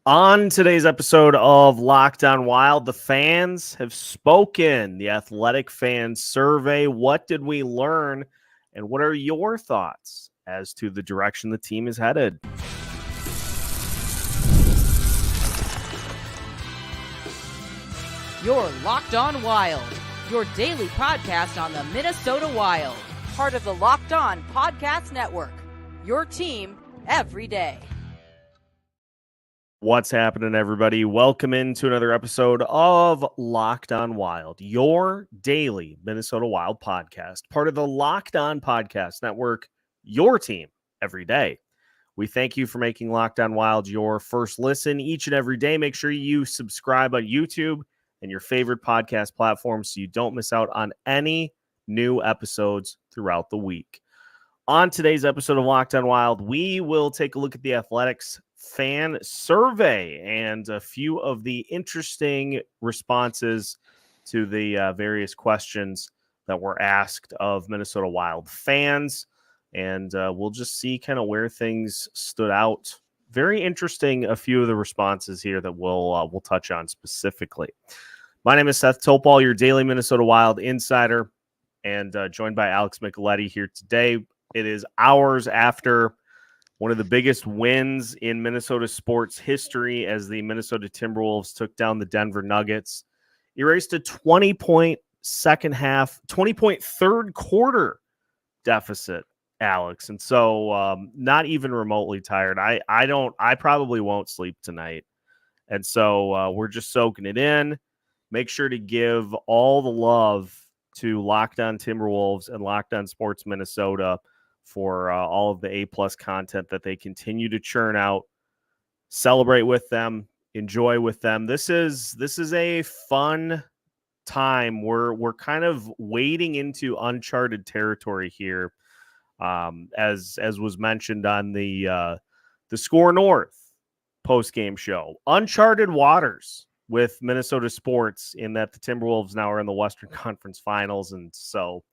On today's episode of Locked On Wild, the fans have spoken. The Athletic Fan Survey. What did we learn? And what are your thoughts as to the direction the team is headed? You're Locked On Wild, your daily podcast on the Minnesota Wild. Part of the Locked On Podcast Network, your team every day. What's happening, everybody? Welcome into another episode of Locked On Wild, your daily Minnesota Wild podcast, part of the Locked On Podcast Network, your team every day. We thank you for making Locked On Wild your first listen each and every day. Make sure you subscribe on YouTube and your favorite podcast platforms so you don't miss out on any new episodes throughout the week. On today's episode of Locked On Wild, we will take a look at the Athletics Fan Survey and a few of the interesting responses to the various questions that were asked of Minnesota Wild fans. And we'll just see kind of where things stood out. Very interesting, a few of the responses here that we'll touch on specifically. My name is Seth Topal, your daily Minnesota Wild insider, and joined by Alex Micheletti here today. It is hours after one of the biggest wins in Minnesota sports history as the Minnesota Timberwolves took down the Denver Nuggets, erased a 20-point third quarter deficit, Alex. And so not even remotely tired. I probably won't sleep tonight. And so we're just soaking it in. Make sure to give all the love to Locked On Timberwolves and Locked On Sports Minnesota for all of the A-plus content that they continue to churn out. Celebrate with them, enjoy with them. This is a fun time. We're kind of wading into uncharted territory here, as was mentioned on the Score North post-game show. Uncharted waters with Minnesota sports in that the Timberwolves now are in the Western Conference Finals, and so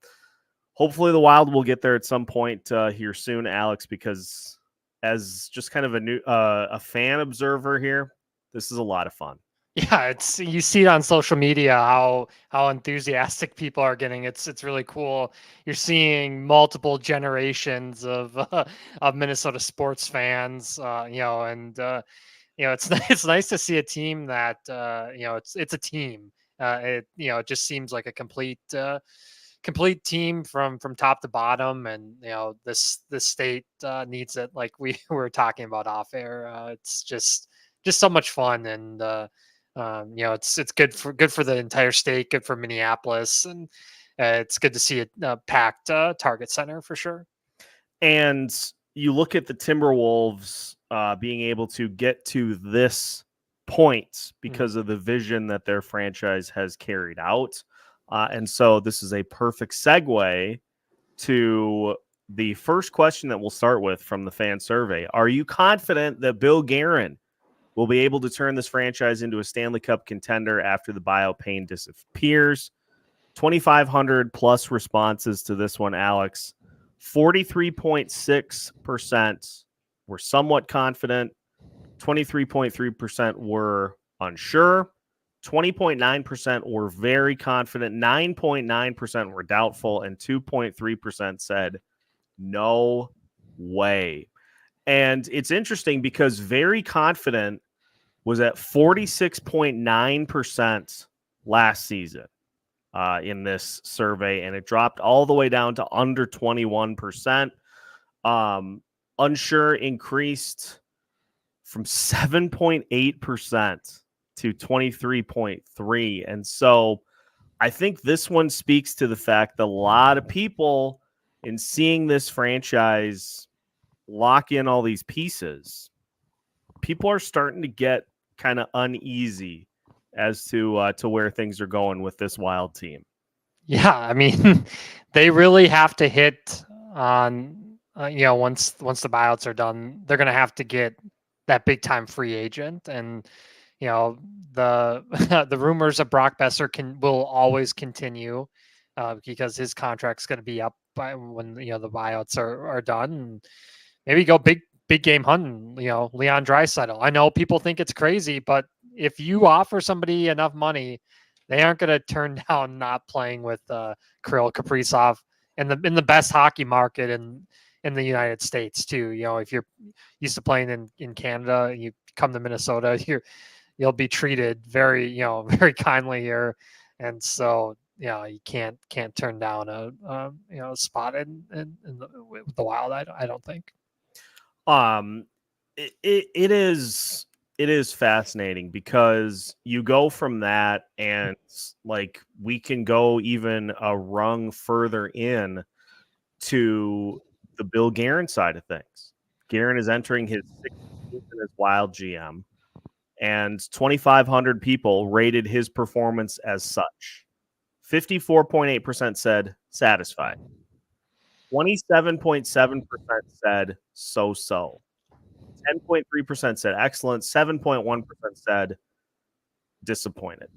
hopefully the Wild will get there at some point here soon, Alex, because as just kind of a fan observer here, this is a lot of fun. Yeah, you see it on social media how enthusiastic people are getting. It's really cool. You're seeing multiple generations of Minnesota sports fans, it's nice to see a team that it's a team. It just seems like a complete team from top to bottom, and this state needs it, like we were talking about off air. It's just so much fun, and it's good for the entire state, good for Minneapolis, and it's good to see a packed Target Center for sure. And you look at the Timberwolves being able to get to this point because of the vision that their franchise has carried out. And so this is a perfect segue to the first question that we'll start with from the fan survey. Are you confident that Bill Guerin will be able to turn this franchise into a Stanley Cup contender after the buyout pain disappears? 2,500 plus responses to this one, Alex. 43.6% were somewhat confident. 23.3% were unsure. 20.9% were very confident. 9.9% were doubtful. And 2.3% said, no way. And it's interesting because very confident was at 46.9% last season in this survey, and it dropped all the way down to under 21%. Unsure increased from 7.8% to 23.3%. And so I think this one speaks to the fact that a lot of people, in seeing this franchise lock in all these pieces, people are starting to get kind of uneasy as to where things are going with this Wild team. Yeah, I mean, they really have to hit on, once the buyouts are done, they're going to have to get that big time free agent. And, the rumors of Brock Besser will always continue because his contract's going to be up by when, the buyouts are done. And maybe go big big game hunting, Leon Draisaitl. I know people think it's crazy, but if you offer somebody enough money, they aren't going to turn down not playing with Kirill Kaprizov in the best hockey market in the United States too. If you're used to playing in Canada and you come to Minnesota, you'll be treated very, very kindly here. And so, you can't turn down a spot in the Wild. I don't think. It is fascinating because you go from that and like we can go even a rung further in to the Bill Guerin side of things. Guerin is entering his 6th season as Wild GM, and 2,500 people rated his performance as such. 54.8% said satisfied. 27.7% said so-so. 10.3% said excellent. 7.1% said disappointed.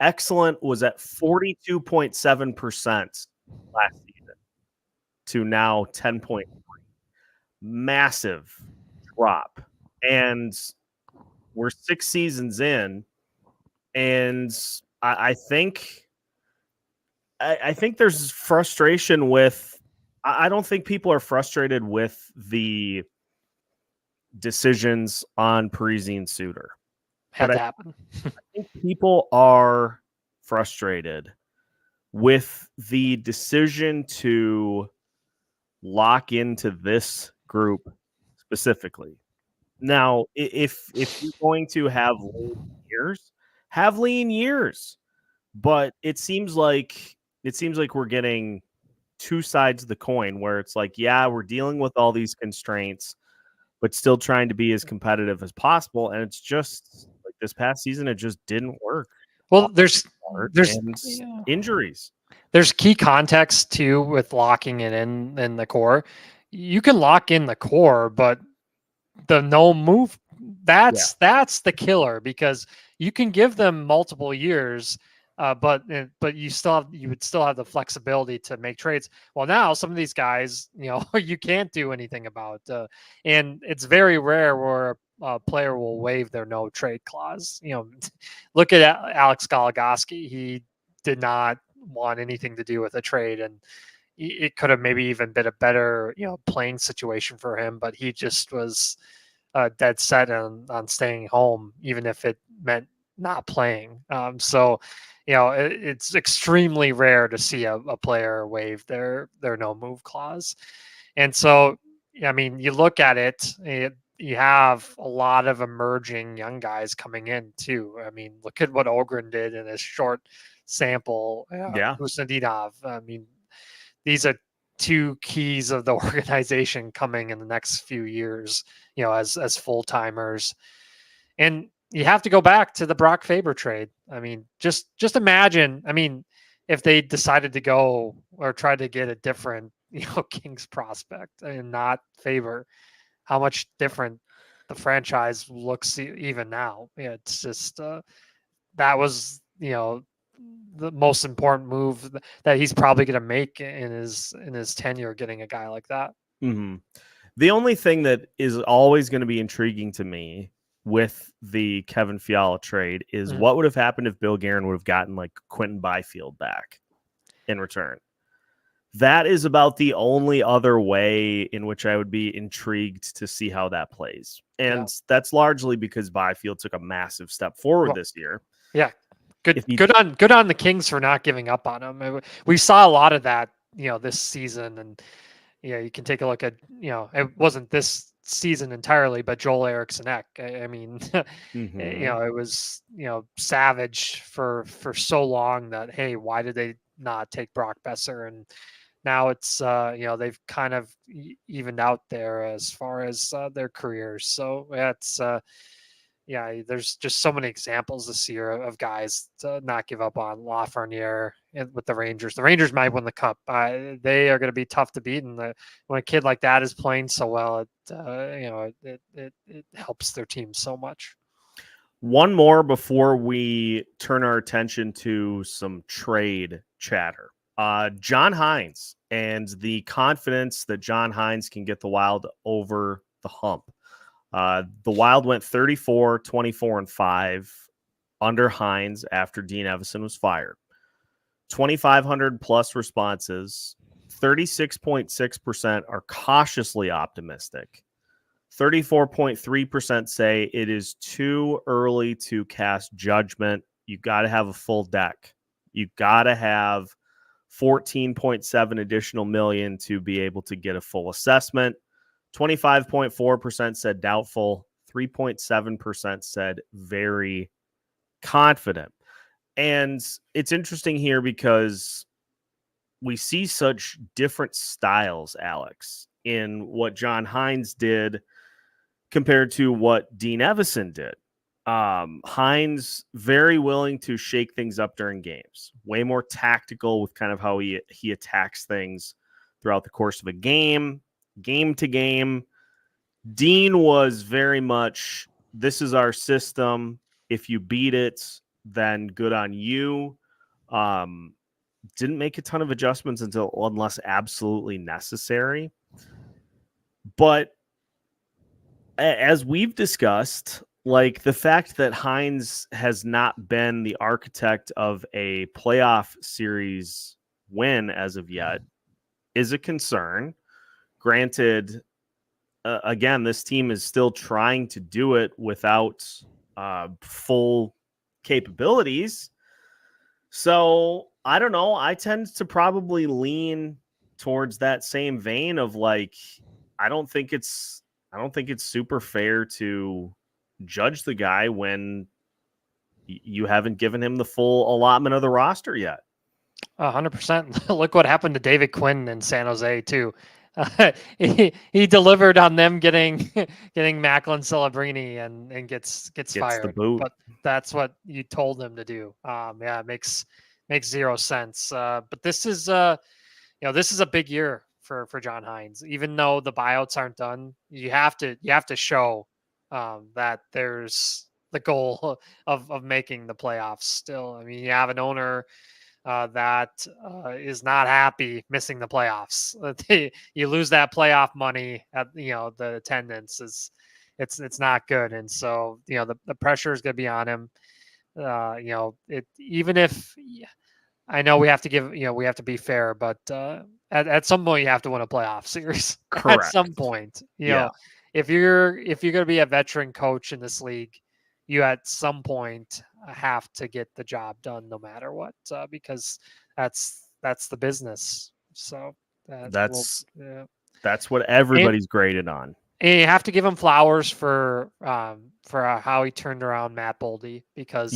Excellent was at 42.7% last season to now 10.3. Massive drop. And we're 6 seasons in, and I think there's frustration with. I don't think people are frustrated with the decisions on Parise and Suter. Had to happen. I think people are frustrated with the decision to lock into this group specifically. Now, if you're going to have lean years, but it seems like we're getting two sides of the coin where it's like, yeah, we're dealing with all these constraints, but still trying to be as competitive as possible. And it's just like this past season, it just didn't work. Well, there's injuries. There's key context too with locking it in the core. You can lock in the core, but the no move, that's the killer, because you can give them multiple years, but you would still have the flexibility to make trades. Well, now some of these guys, you can't do anything about, and it's very rare where a player will waive their no trade clause. Look at Alex Goligoski. He did not want anything to do with a trade, and it could have maybe even been a better, playing situation for him, but he just was dead set on staying home, even if it meant not playing. So, it's extremely rare to see a player waive their no move clause. And so, I mean, you look at it, you have a lot of emerging young guys coming in too. I mean, look at what Ogren did in his short sample. Usnadinov. I mean, these are two keys of the organization coming in the next few years, as full timers. And you have to go back to the Brock Faber trade. I mean, just imagine. I mean, if they decided to go or try to get a different, Kings prospect and not Faber, how much different the franchise looks even now. It's just that was, the most important move that he's probably going to make in his tenure, getting a guy like that. Mm-hmm. The only thing that is always going to be intriguing to me with the Kevin Fiala trade is what would have happened if Bill Guerin would have gotten like Quentin Byfield back in return. That is about the only other way in which I would be intrigued to see how that plays. And that's largely because Byfield took a massive step forward this year. Yeah. Good on the Kings for not giving up on him. We saw a lot of that, this season, and you can take a look at, it wasn't this season entirely, but Joel Eriksson Ek. I mean, it was, savage for so long that, hey, why did they not take Brock Besser? And now it's, they've kind of evened out there as far as their careers. So that's, there's just so many examples this year of guys to not give up on. Lafreniere with the Rangers. The Rangers might win the cup. They are going to be tough to beat. And when a kid like that is playing so well, it helps their team so much. One more before we turn our attention to some trade chatter. John Hynes and the confidence that John Hynes can get the Wild over the hump. The Wild went 34, 24, and 5 under Hynes after Dean Evason was fired. 2,500 plus responses. 36.6% are cautiously optimistic. 34.3% say it is too early to cast judgment. You got to have a full deck. You got to have 14.7 additional million to be able to get a full assessment. 25.4% said doubtful. 3.7% said very confident. And it's interesting here because we see such different styles, Alex, in what John Hynes did compared to what Dean Evason did. Hynes very willing to shake things up during games, way more tactical with kind of how he attacks things throughout the course of a game to game. Dean was very much, this is our system. If you beat it, then good on you. Didn't make a ton of adjustments unless absolutely necessary. But as we've discussed, like the fact that Hynes has not been the architect of a playoff series win as of yet is a concern. Granted, again, this team is still trying to do it without full capabilities. So I don't know. I tend to probably lean towards that same vein of like, I don't think it's super fair to judge the guy when you haven't given him the full allotment of the roster yet. 100%. Look what happened to David Quinn in San Jose too. He delivered on them getting Macklin Celebrini and gets fired. The boot. But that's what you told him to do. Yeah, it makes zero sense. But this is this is a big year for John Hynes. Even though the buyouts aren't done, you have to show that there's the goal of making the playoffs still. I mean, you have an owner that is not happy missing the playoffs. You lose that playoff money at the attendance it's not good, and so the pressure is going to be on him. Even if I know we have to give we have to be fair, but at some point you have to win a playoff series. Correct. At some point, you know, if you're going to be a veteran coach in this league, you at some point have to get the job done no matter what, because that's the business. So that's what everybody's graded on. And you have to give him flowers for how he turned around Matt Boldy, because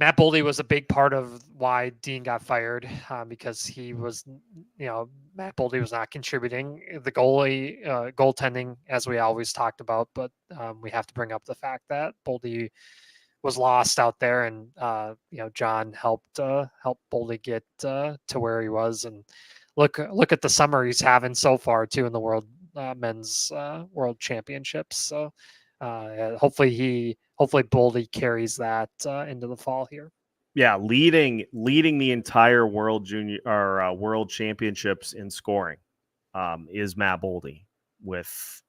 Matt Boldy was a big part of why Dean got fired, because he was, Matt Boldy was not contributing. The goaltending, as we always talked about, but we have to bring up the fact that Boldy was lost out there, and John helped Boldy get to where he was. And look at the summer he's having so far too in the men's world championships. So hopefully Boldy carries that into the fall here. Yeah, leading the entire world junior or world championships in scoring is Matt Boldy with,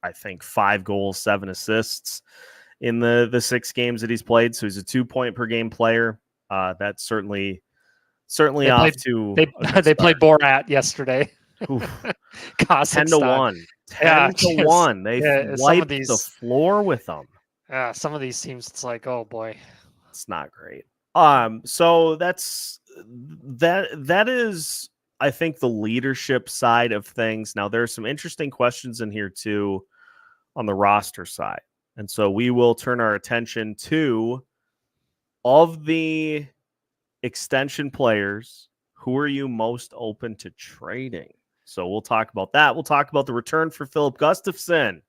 I think, 5 goals, 7 assists in the 6 games that he's played. So he's a 2-point per game player. That's certainly they played Borat yesterday. 10-1. 10-1. They wiped the floor with them. Yeah, some of these teams, it's like, oh boy, it's not great. So that is, I think, the leadership side of things. Now there are some interesting questions in here too on the roster side, and so we will turn our attention to, of the extension players, who are you most open to trading? So we'll talk about that. We'll talk about the return for Filip Gustavsson,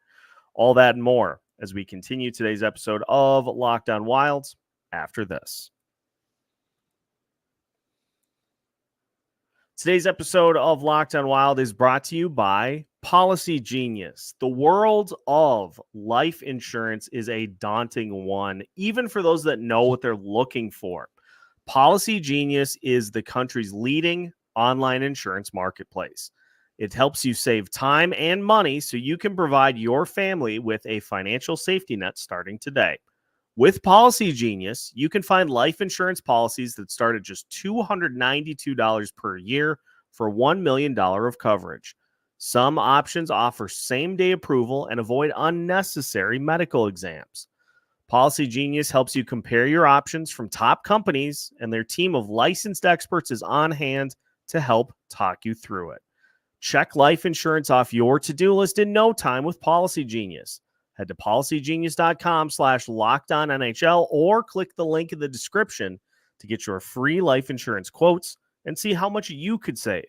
all that and more as we continue today's episode of Locked On Wilds after this. Today's episode of Locked On Wild is brought to you by Policygenius. The world of life insurance is a daunting one, even for those that know what they're looking for. Policygenius is the country's leading online insurance marketplace. It helps you save time and money so you can provide your family with a financial safety net starting today. With Policygenius, you can find life insurance policies that start at just $292 per year for $1 million of coverage. Some options offer same-day approval and avoid unnecessary medical exams. Policygenius helps you compare your options from top companies, and their team of licensed experts is on hand to help talk you through it. Check life insurance off your to-do list in no time with Policygenius. Head to policygenius.com/LockedOnNHL or click the link in the description to get your free life insurance quotes and see how much you could save.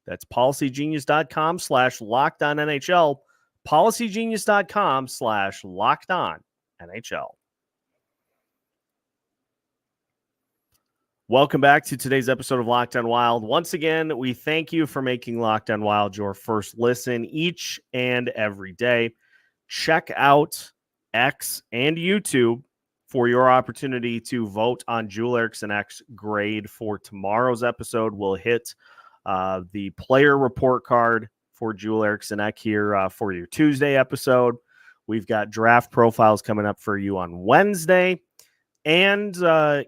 That's policygenius.com/LockedOnNHL, policygenius.com/LockedOnNHL. Welcome back to today's episode of Locked On Wild. Once again, we thank you for making Locked On Wild your first listen each and every day. Check out X and YouTube for your opportunity to vote on Joel Eriksson X grade for tomorrow's episode. We'll hit the player report card for Joel Eriksson Ek here for your Tuesday episode. We've got draft profiles coming up for you on Wednesday. And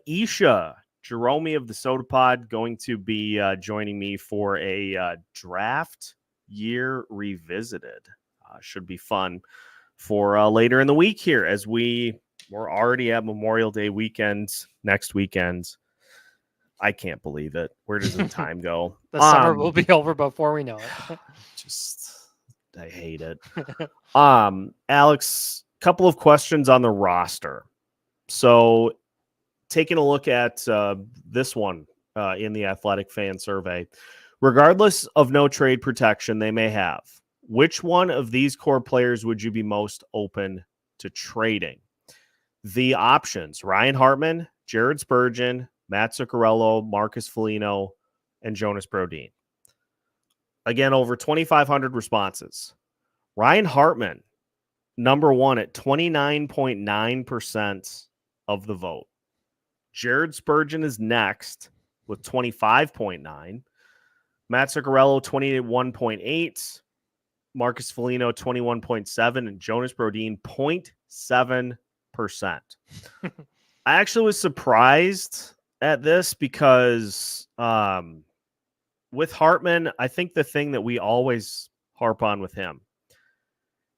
Isha Jerome of the Soda Pod going to be joining me for a draft year revisited. Should be fun for later in the week here, as we're already at Memorial Day weekend next weekend. I can't believe it. Where does the time go? The summer will be over before we know it. I hate it. Alex, couple of questions on the roster. So taking a look at this one in the Athletic Fan Survey, regardless of no trade protection they may have, which one of these core players would you be most open to trading? The options: Ryan Hartman, Jared Spurgeon, Matt Zuccarello, Marcus Foligno, and Jonas Brodin. Again, over 2,500 responses. Ryan Hartman, number one at 29.9% of the vote. Jared Spurgeon is next with 25.9%. Matt Zuccarello, 21.8%. Marcus Foligno, 21.7%. And Jonas Brodin, 0.7%. I actually was surprised at this because with Hartman, I think the thing that we always harp on with him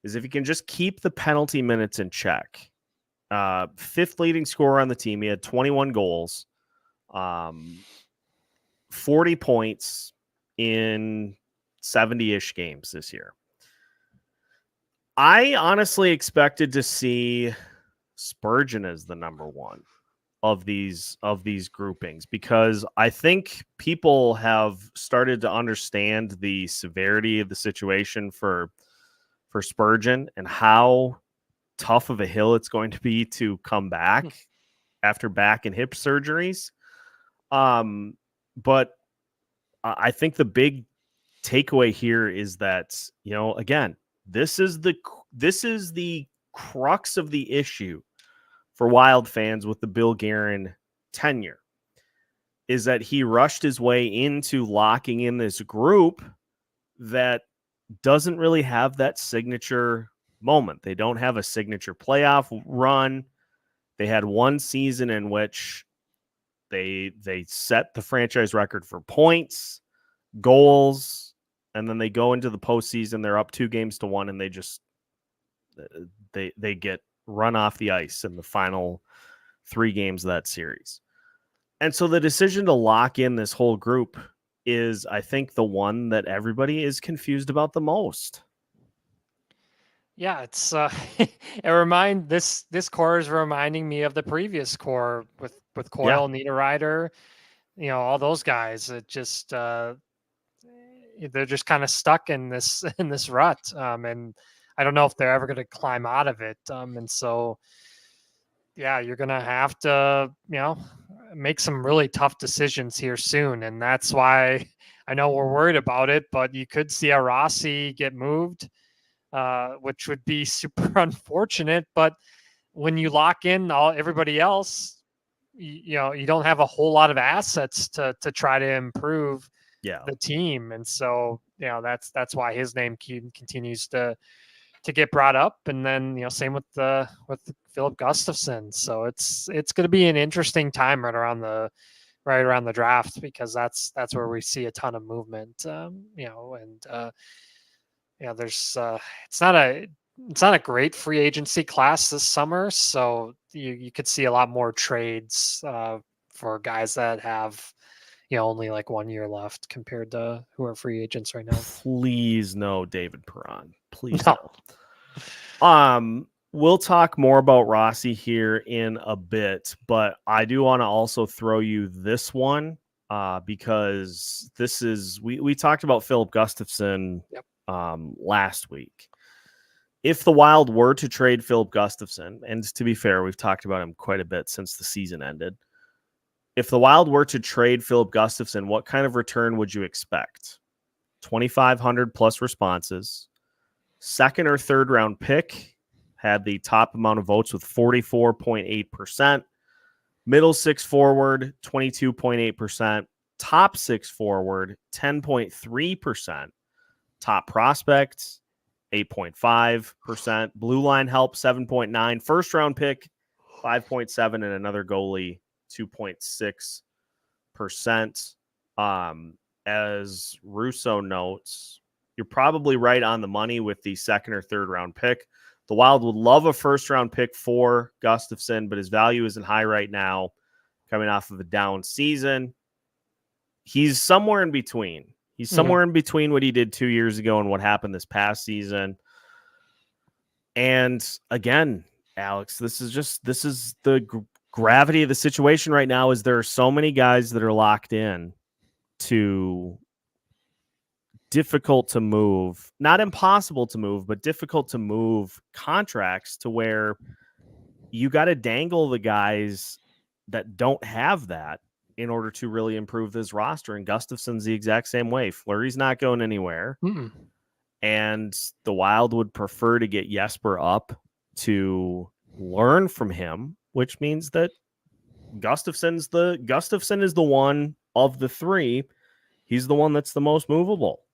is if he can just keep the penalty minutes in check. Fifth leading scorer on the team. He had 21 goals, 40 points in 70-ish games this year. I honestly expected to see Spurgeon as the number one of these groupings, because I think people have started to understand the severity of the situation for Spurgeon and how tough of a hill it's going to be to come back after back and hip surgeries. But I think the big takeaway here is that, again, this is the crux of the issue for Wild fans with the Bill Guerin tenure, is that he rushed his way into locking in this group that doesn't really have that signature moment. They don't have a signature playoff run. They had one season in which they set the franchise record for points, goals, and then they go into the postseason. They're up 2-1, and they get run off the ice in the final 3 games of that series. And so the decision to lock in this whole group is, I think, the one that everybody is confused about the most. Yeah, it's this core is reminding me of the previous core with Coyle, Niederreiter, all those guys. It just they're just kind of stuck in this rut, and I don't know if they're ever going to climb out of it. And so, yeah, you're going to have to make some really tough decisions here soon, and that's why I know we're worried about it. But you could see a Rossi get moved, which would be super unfortunate. But when you lock in everybody else, you don't have a whole lot of assets to try to improve the team. And so, that's why his name continues to get brought up. And then, same with Filip Gustavsson. So it's going to be an interesting time right around the draft, because that's where we see a ton of movement. There's it's not a great free agency class this summer, so you could see a lot more trades for guys that have only like 1 year left compared to who are free agents right now. Please no, David Perron. Please No. We'll talk more about Rossi here in a bit, but I do want to also throw you this one because this is we talked about Filip Gustavsson last week. If the Wild were to trade Filip Gustavsson, and to be fair, we've talked about him quite a bit since the season ended. If the Wild were to trade Filip Gustavsson, what kind of return would you expect? 2,500 plus responses. Second or third round pick, had the top amount of votes with 44.8%. Middle six forward, 22.8%. Top six forward, 10.3%. Top prospect, 8.5%. Blue line help, 7.9%. First round pick, 5.7%. And another goalie, 2.6%. As Russo notes, you're probably right on the money with the second or third round pick. The Wild would love a first round pick for Gustavsson, but his value isn't high right now, coming off of a down season. He's somewhere in between. He's somewhere in between what he did 2 years ago and what happened this past season. And again, Alex, this is the gravity of the situation right now. Is there are so many guys that are locked in to difficult to move, not impossible to move, but difficult to move contracts to where you got to dangle the guys that don't have that in order to really improve this roster. And Gustafsson's the exact same way. Fleury's not going anywhere. And the Wild would prefer to get Jesper up to learn from him, which means that Gustafsson is the one of the three. He's the one that's the most movable.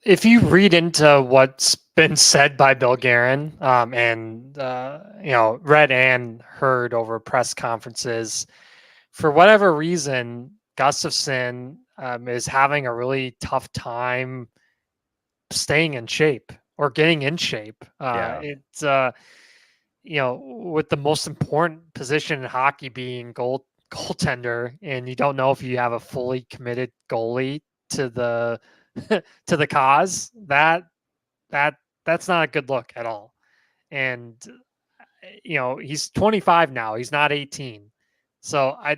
If you read into what's been said by Bill Guerin, and read and heard over press conferences, for whatever reason, Gustafsson is having a really tough time staying in shape or getting in shape. It's with the most important position in hockey being goaltender, and you don't know if you have a fully committed goalie to the to the cause, that's not a good look at all. And he's 25 now, he's not 18. So I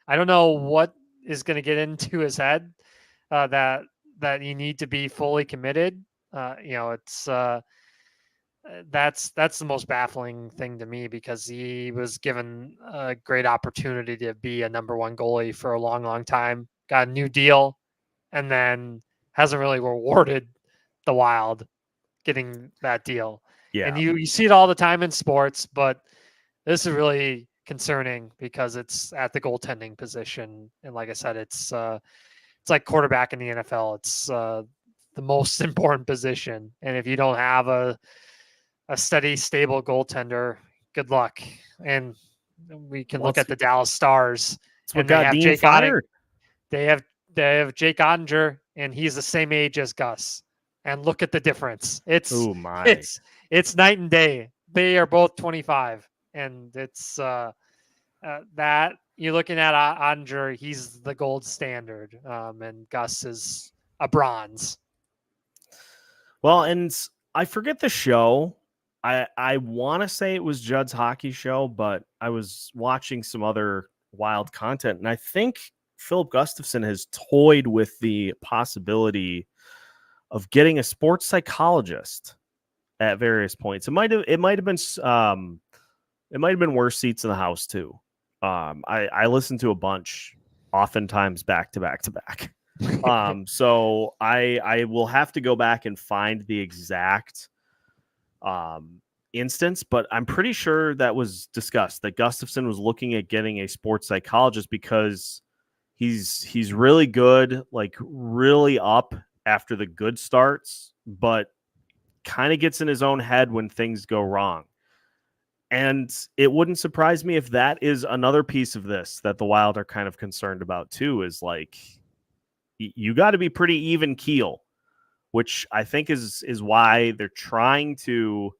don't know what is going to get into his head that you need to be fully committed. It's that's the most baffling thing to me, because he was given a great opportunity to be a number one goalie for a long time, got a new deal, and then hasn't really rewarded the Wild getting that deal. Yeah. And you see it all the time in sports, but this is really concerning because it's at the goaltending position. And like I said, it's like quarterback in the NFL. It's the most important position. And if you don't have a steady, stable goaltender, good luck. And we can look at the Dallas Stars. And they have Jake fired. They have Jake Ottinger, and he's the same age as Gus. And look at the difference. It's night and day. They are both 25, and it's that you're looking at Ottinger. He's the gold standard, and Gus is a bronze. Well, and I forget the show. I want to say it was Judd's Hockey Show, but I was watching some other Wild content, and I think Filip Gustavsson has toyed with the possibility of getting a sports psychologist at various points. It might have been worse seats in the house too. I listened to a bunch, oftentimes back to back. So I will have to go back and find the exact instance, but I'm pretty sure that was discussed, that Gustavsson was looking at getting a sports psychologist because He's really good, like really up after the good starts, but kind of gets in his own head when things go wrong. And it wouldn't surprise me if that is another piece of this that the Wild are kind of concerned about too, is like you got to be pretty even keel, which I think is why they're trying to,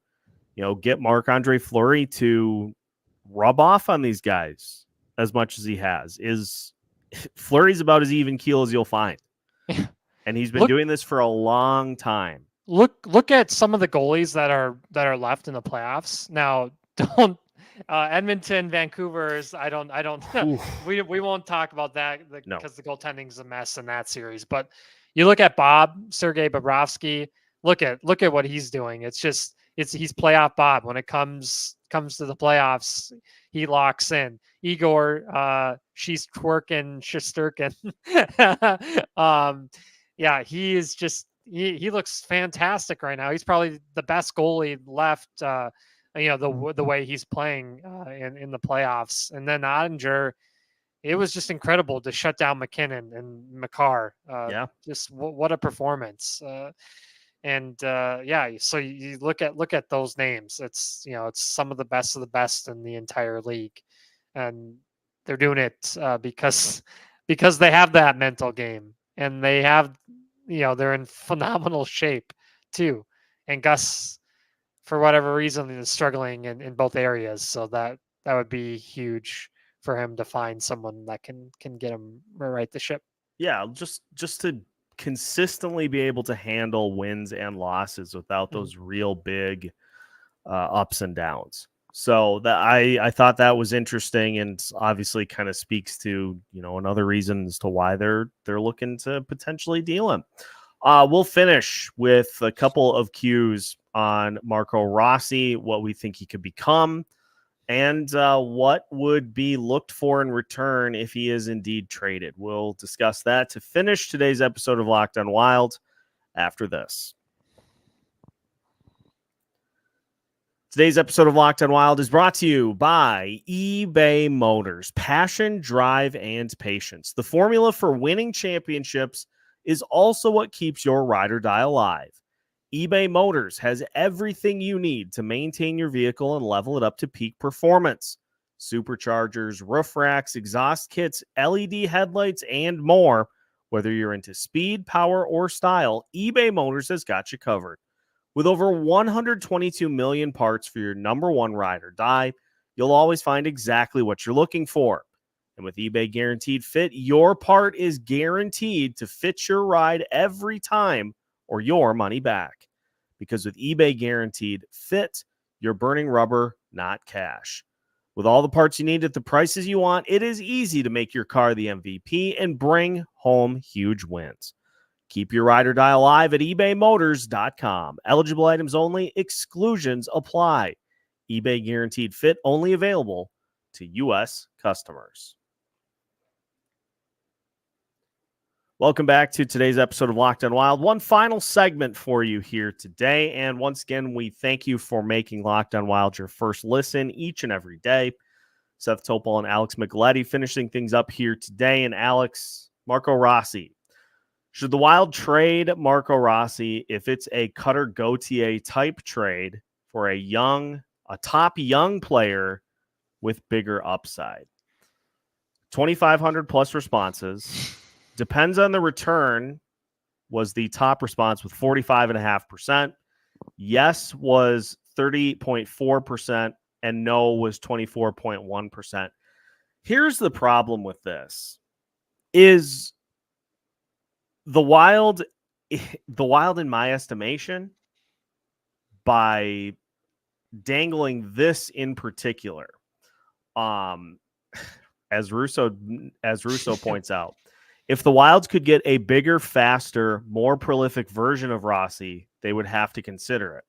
get Marc-Andre Fleury to rub off on these guys as much as he has. Fleury's about as even keel as you'll find. And he's been doing this for a long time. Look at some of the goalies that are left in the playoffs. Now, don't Edmonton, Vancouver's. I don't. we won't talk about that because the goaltending's a mess in that series. But you look at Sergei Bobrovsky. Look at what he's doing. He's playoff Bob. When it comes to the playoffs, he locks in. Igor, she's twerking, Shesterkin. Yeah, he is just. He looks fantastic right now. He's probably the best goalie left. The way he's playing in the playoffs. And then Ottinger, it was just incredible to shut down McKinnon and Makar. Just what a performance. So you look at those names. It's some of the best in the entire league, and they're doing it because they have that mental game, and they have. They're in phenomenal shape too. And Gus, for whatever reason, is struggling in both areas. So that would be huge for him to find someone that can get him right the ship. Yeah, just to consistently be able to handle wins and losses without those real big ups and downs. So that I thought that was interesting, and obviously kind of speaks to another reason as to why they're looking to potentially deal him. We'll finish with a couple of cues on Marco Rossi, what we think he could become, and what would be looked for in return if he is indeed traded. We'll discuss that to finish today's episode of Locked on Wild after this. Today's episode of Locked on Wild is brought to you by eBay Motors. Passion, drive, and patience. The formula for winning championships is also what keeps your ride or die alive. eBay Motors has everything you need to maintain your vehicle and level it up to peak performance. Superchargers, roof racks, exhaust kits, LED headlights, and more. Whether you're into speed, power, or style, eBay Motors has got you covered. With over 122 million parts for your number one ride or die, you'll always find exactly what you're looking for. And with eBay Guaranteed Fit, your part is guaranteed to fit your ride every time or your money back. Because with eBay Guaranteed Fit, you're burning rubber, not cash. With all the parts you need at the prices you want, it is easy to make your car the MVP and bring home huge wins. Keep your ride or die alive at ebaymotors.com. Eligible items only. Exclusions apply. eBay Guaranteed Fit only available to U.S. customers. Welcome back to today's episode of Locked on Wild. One final segment for you here today. And once again, we thank you for making Locked on Wild your first listen each and every day. Seth Topol and Alex Micheletti finishing things up here today. And Alex, Marco Rossi. Should the Wild trade Marco Rossi if it's a Cutter Gauthier type trade for a top young player with bigger upside? 2,500 plus responses. Depends on the return was the top response with 45.5%. Yes was 30.4%, and no was 24.1%. Here's the problem with this is the Wild, in my estimation, by dangling this in particular, as Russo points out, if the Wilds could get a bigger, faster, more prolific version of Rossi, they would have to consider it.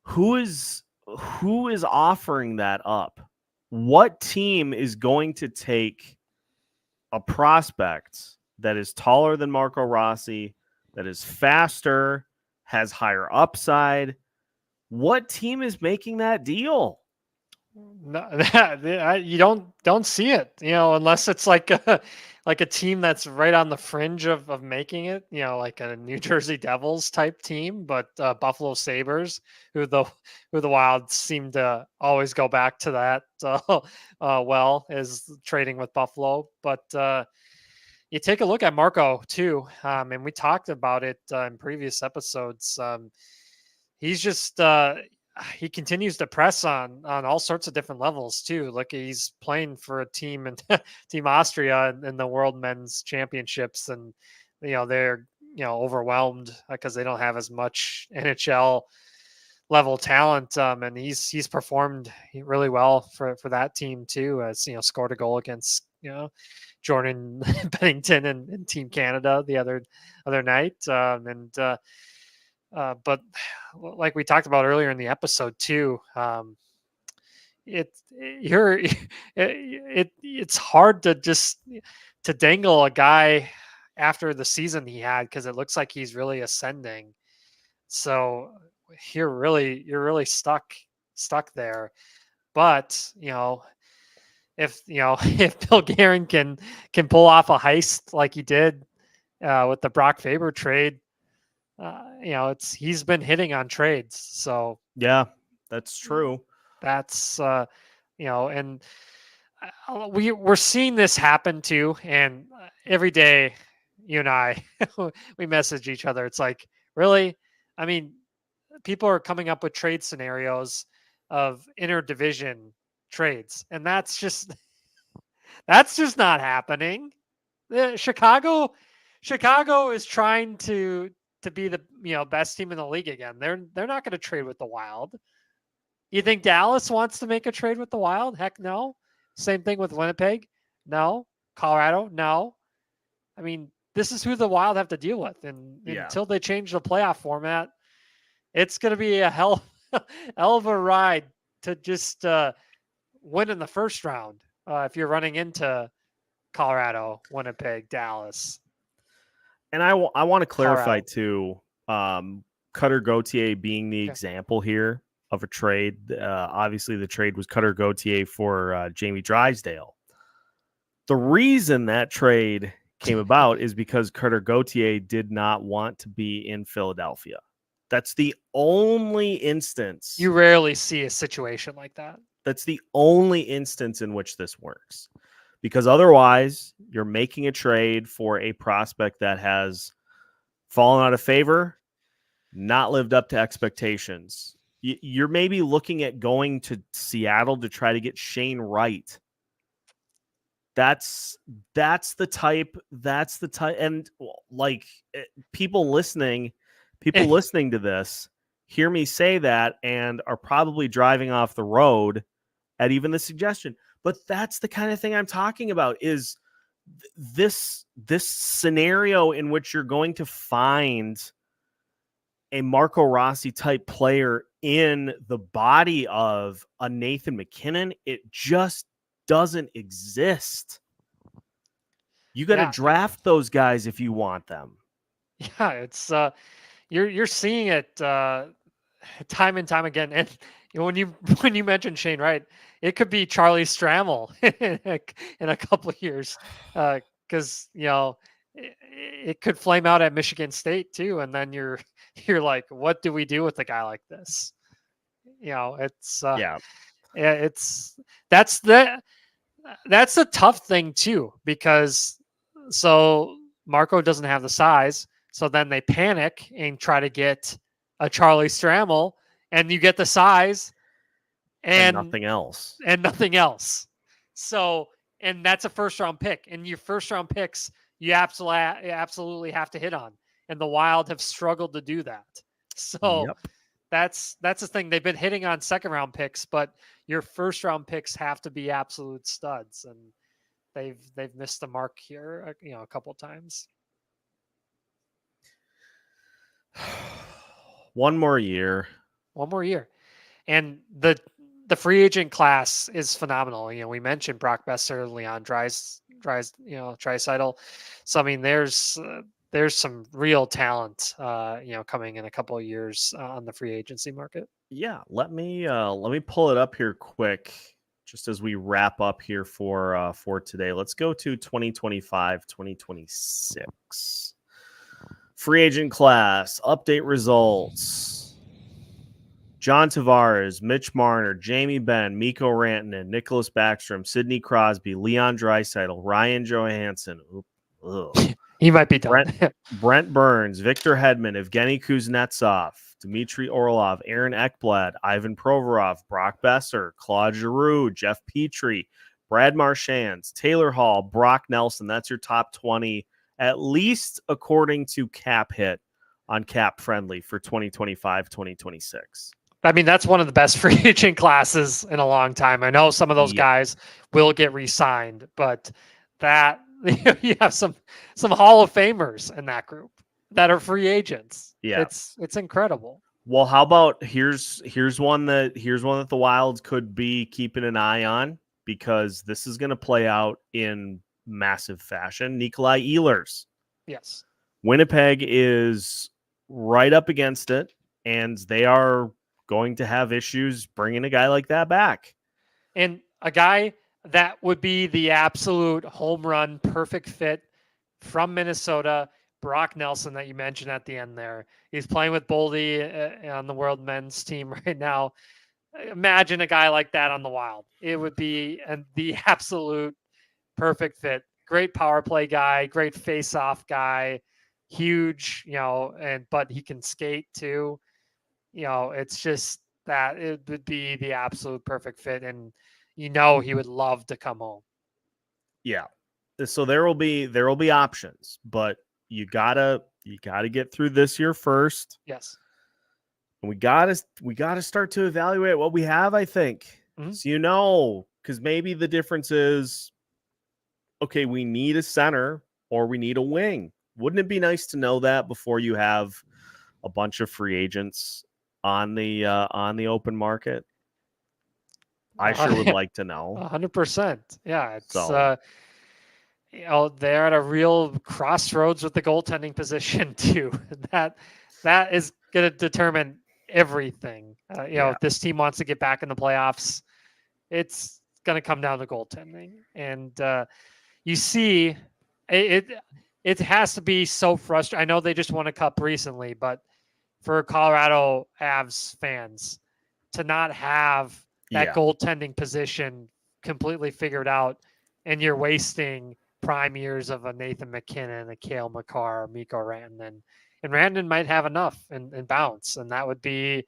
Who is offering that up? What team is going to take a prospect that is taller than Marco Rossi, that is faster, has higher upside? What team is making that deal? No, you don't see it, unless it's like a team that's right on the fringe of making it, like a New Jersey Devils type team, but Buffalo Sabres, who the Wild seem to always go back to that, is trading with Buffalo. But you take a look at Marco too, and we talked about it in previous episodes. He's just he continues to press on all sorts of different levels too. Like he's playing for a team and Team Austria in the World Men's Championships, and they're overwhelmed because they don't have as much NHL level talent. And he's performed really well for that team too. As scored a goal against Jordan Bennington and Team Canada the other night. But like we talked about earlier in the episode too, it's hard to dangle a guy after the season he had, because it looks like he's really ascending. So you're really stuck there. But if if Bill Guerin can pull off a heist like he did with the Brock Faber trade, he's been hitting on trades. So yeah, that's true. That's and we're seeing this happen too. And every day, you and I, we message each other. It's like, really? I mean, people are coming up with trade scenarios of interdivision trades, and that's just not happening. Chicago is trying to be the best team in the league again. They're not going to trade with the Wild. You think Dallas wants to make a trade with the Wild? Heck no. Same thing with Winnipeg. No. Colorado? No. I mean, this is who the Wild have to deal with, and until they change the playoff format, it's going to be a hell of a ride to just win in the first round if you're running into Colorado, Winnipeg, Dallas. And I want to clarify too, Cutter Gauthier being the example here of a trade. Obviously, the trade was Cutter Gauthier for Jamie Drysdale. The reason that trade came about is because Cutter Gauthier did not want to be in Philadelphia. That's the only instance. You rarely see a situation like that. That's the only instance in which this works. Because otherwise, you're making a trade for a prospect that has fallen out of favor, not lived up to expectations. You're maybe looking at going to Seattle to try to get Shane Wright. That's the type. And like people listening to this hear me say that and are probably driving off the road at even the suggestion. But that's the kind of thing I'm talking about, is this scenario in which you're going to find a Marco Rossi type player in the body of a Nathan MacKinnon. It just doesn't exist. You got to draft those guys if you want them. Yeah, it's you're seeing it time and time again. And when you mentioned Shane Wright, it could be Charlie Stramel in a couple of years, because it could flame out at Michigan State too, and then you're like, what do we do with a guy like this? It's that's a tough thing too, because so Marco doesn't have the size, so then they panic and try to get a Charlie Stramel, and you get the size and nothing else. So, and that's a first round pick, and your first round picks, you absolutely have to hit on. And the Wild have struggled to do that. So that's the thing. They've been hitting on second round picks, but your first round picks have to be absolute studs. And they've missed the mark here, a couple times. One more year. And the free agent class is phenomenal. We mentioned Brock Besser, Leon Draisaitl. So I mean, there's there's some real talent, coming in a couple of years on the free agency market. Yeah, let me pull it up here quick, just as we wrap up here for today. Let's go to 2025, 2026 free agent class update results. John Tavares, Mitch Marner, Jamie Benn, Mikko Rantanen, Nicholas Backstrom, Sidney Crosby, Leon Draisaitl, Ryan Johansson. He might be done. Brent Burns, Victor Hedman, Evgeny Kuznetsov, Dmitry Orlov, Aaron Ekblad, Ivan Provorov, Brock Besser, Claude Giroux, Jeff Petrie, Brad Marchand, Taylor Hall, Brock Nelson. That's your top 20, at least according to Cap Hit on Cap Friendly for 2025, 2026. I mean, that's one of the best free agent classes in a long time. I know some of those guys will get re-signed, but that you have some Hall of Famers in that group that are free agents. Yeah, it's incredible. Well, how about here's one that the Wild could be keeping an eye on, because this is going to play out in massive fashion. Nikolai Ehlers. Yes. Winnipeg is right up against it, and they are going to have issues bringing a guy like that back. And a guy that would be the absolute home run, perfect fit from Minnesota, Brock Nelson, that you mentioned at the end there. He's playing with Boldy on the World Men's team right now. Imagine a guy like that on the Wild. It would be the absolute perfect fit. Great power play guy, great face-off guy, huge, but he can skate too. It's just that it would be the absolute perfect fit, and he would love to come home. Yeah. So there will be options, but you gotta get through this year first. Yes. And we gotta start to evaluate what we have, I think. Mm-hmm. So because maybe the difference is, okay, we need a center or we need a wing. Wouldn't it be nice to know that before you have a bunch of free agents on the open market? I sure would like to know. 100%. Yeah, it's they're at a real crossroads with the goaltending position too. That is going to determine everything. If this team wants to get back in the playoffs, it's going to come down to goaltending. And you see, it has to be so frustrating. I know they just won a cup recently, but for Colorado Avs fans to not have that goaltending position completely figured out, and you're wasting prime years of a Nathan McKinnon, a Cale Makar, Mikko Rantanen, and Rantanen might have enough and bounce, and that would be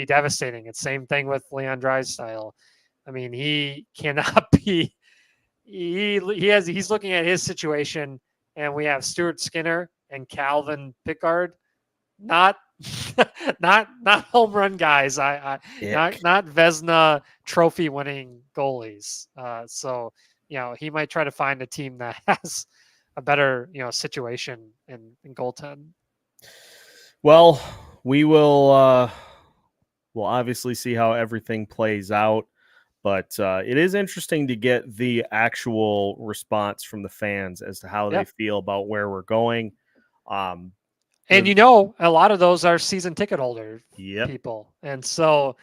devastating. It's same thing with Leon Draisaitl. I mean, he cannot be. He's looking at his situation, and we have Stuart Skinner and Calvin Pickard, not home run guys. Not Vezina trophy winning goalies. So he might try to find a team that has a better situation in goaltend. Well, we will we'll obviously see how everything plays out, but it is interesting to get the actual response from the fans as to how they feel about where we're going. And a lot of those are season ticket holder people. And so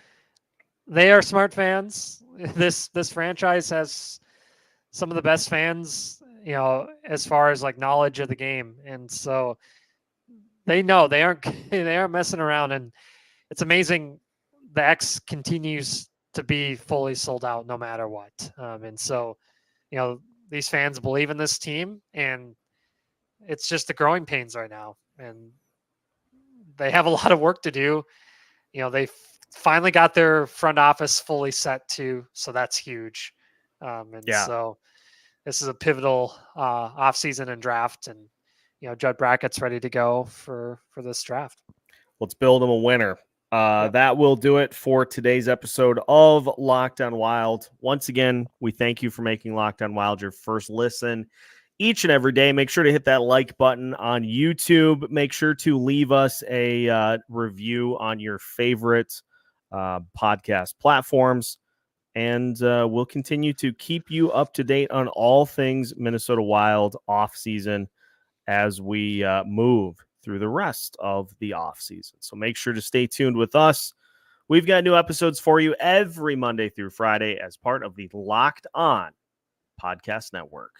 they are smart fans. This franchise has some of the best fans, as far as like knowledge of the game. And so they know they aren't messing around, and it's amazing. The X continues to be fully sold out no matter what. And so, these fans believe in this team, and it's just the growing pains right now. And they have a lot of work to do. They finally got their front office fully set too, so that's huge. So this is a pivotal offseason and draft, and Judd Brackett's ready to go for this draft. Let's build him a winner. That will do it for today's episode of Locked On Wild. Once again, we thank you for making Locked On Wild your first listen each and every day. Make sure to hit that like button on YouTube. Make sure to leave us a review on your favorite podcast platforms. And we'll continue to keep you up to date on all things Minnesota Wild off season as we move through the rest of the offseason. So make sure to stay tuned with us. We've got new episodes for you every Monday through Friday as part of the Locked On Podcast Network.